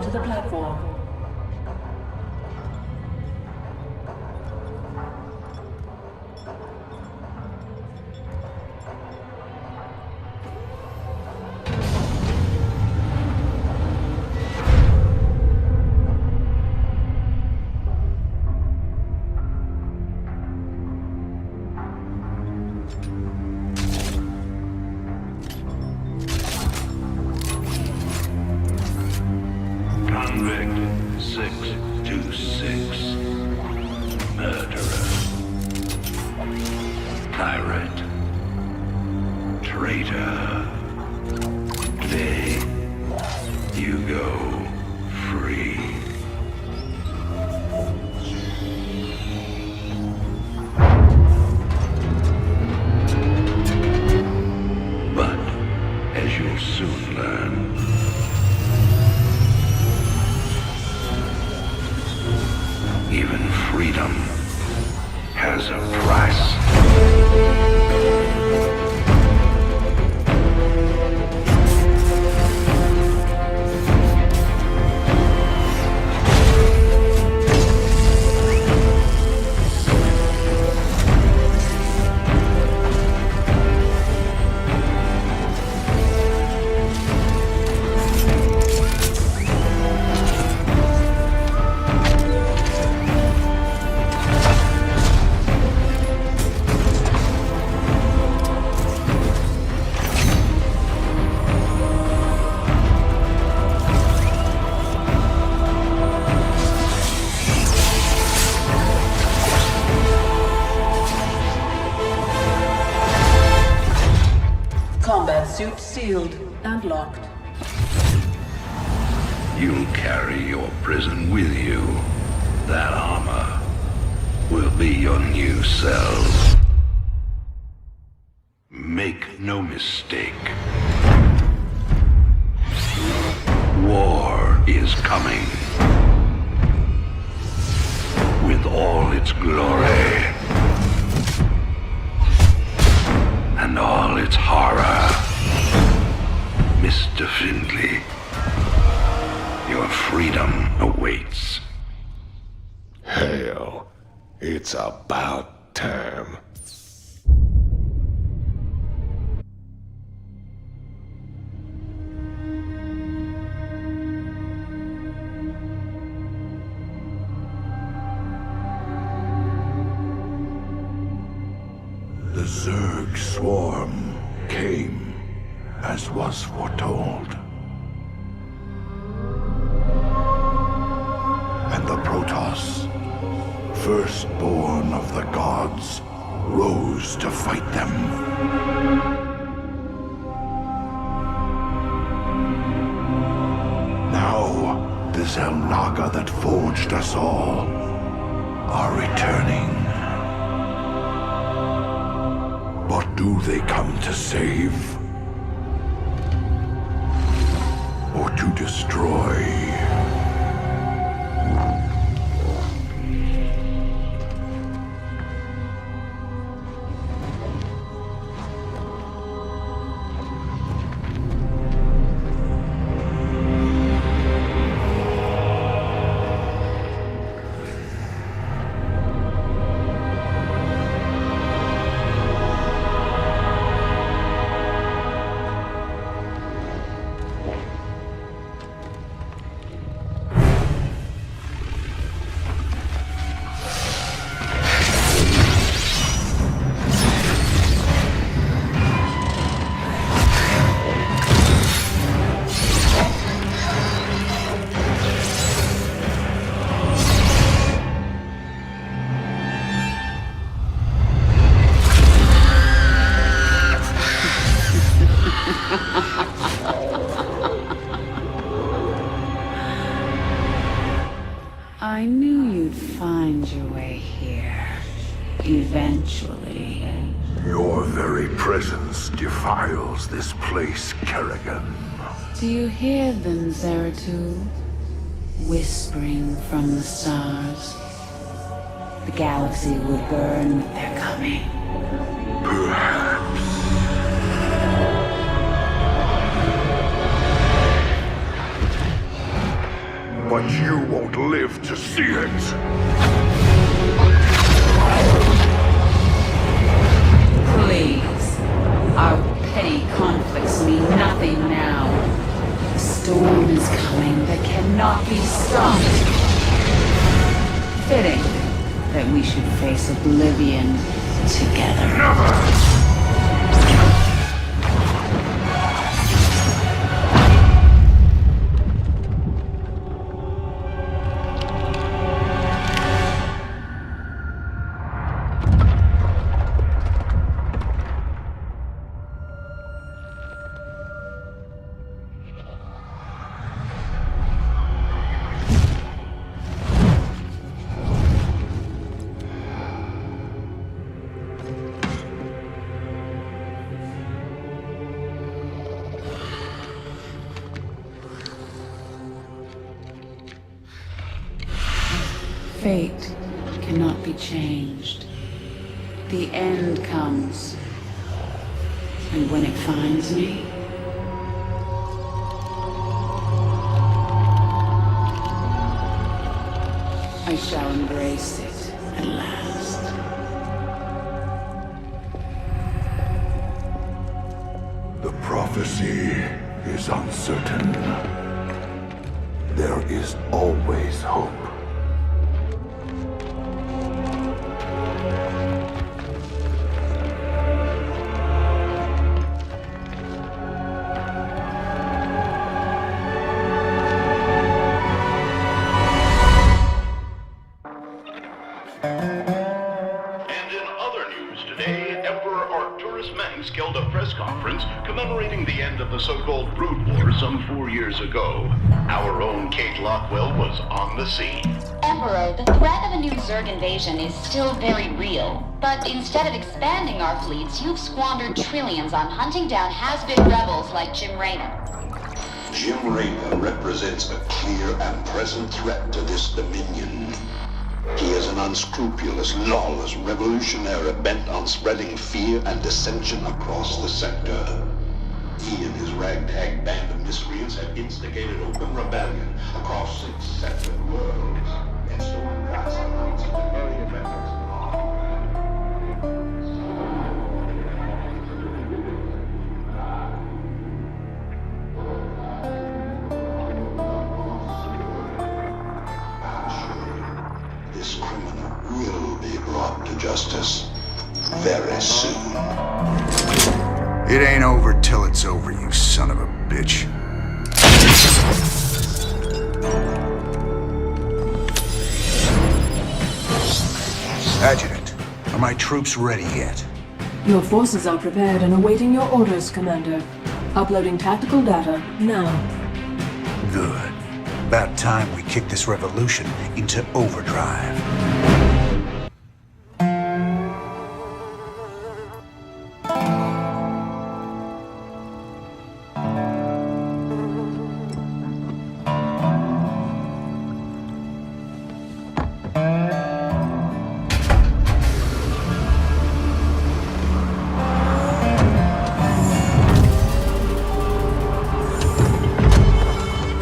onto the platform. Convict 626. Murderer. Pirate. Traitor. Today, you go free. But, as you'll soon learn, even freedom has a price. Combat suit sealed and locked. You'll carry your prison with you. That armor will be your new cell. Make no mistake. War is coming. With all its glory. And all its horror. Mr. Findlay, your freedom awaits. Hell, it's about time. The Zerg swarm came, as was foretold. And the Protoss, firstborn of the gods, rose to fight them. Now, the Zelnaga that forged us all are returning. What do they come to save? Or to destroy? I knew you'd find your way here. Eventually. Your very presence defiles this place, Kerrigan. Do you hear them, Zeratul? Whispering from the stars. The galaxy will burn with their coming. Perhaps. but you won't live to see it. Please. Our petty conflicts mean nothing now. The storm is coming that cannot be stopped. Fitting that we should face oblivion together. Never! Fate cannot be changed. The end comes. And when it finds me, I shall embrace it at last. The prophecy is uncertain. There is always hope. held a press conference commemorating the end of the so-called Brood War some 4 years ago. Our own Kate Lockwell was on the scene. Emperor, the threat of a new Zerg invasion is still very real. But instead of expanding our fleets, you've squandered trillions on hunting down has-been rebels like Jim Raynor. Jim Raynor represents a clear and present threat to this dominion. He is an unscrupulous, lawless revolutionary bent on spreading fear and dissension across the sector. He and his ragtag band of miscreants have instigated open rebellion across 6 separate worlds, and stolen vast amounts of the very weapons of law. This criminal will be brought to justice very soon. It ain't over till it's over, you son of a bitch. Adjutant, are my troops ready yet? Your forces are prepared and awaiting your orders, Commander. Uploading tactical data now. Good. About time we kick this revolution into overdrive.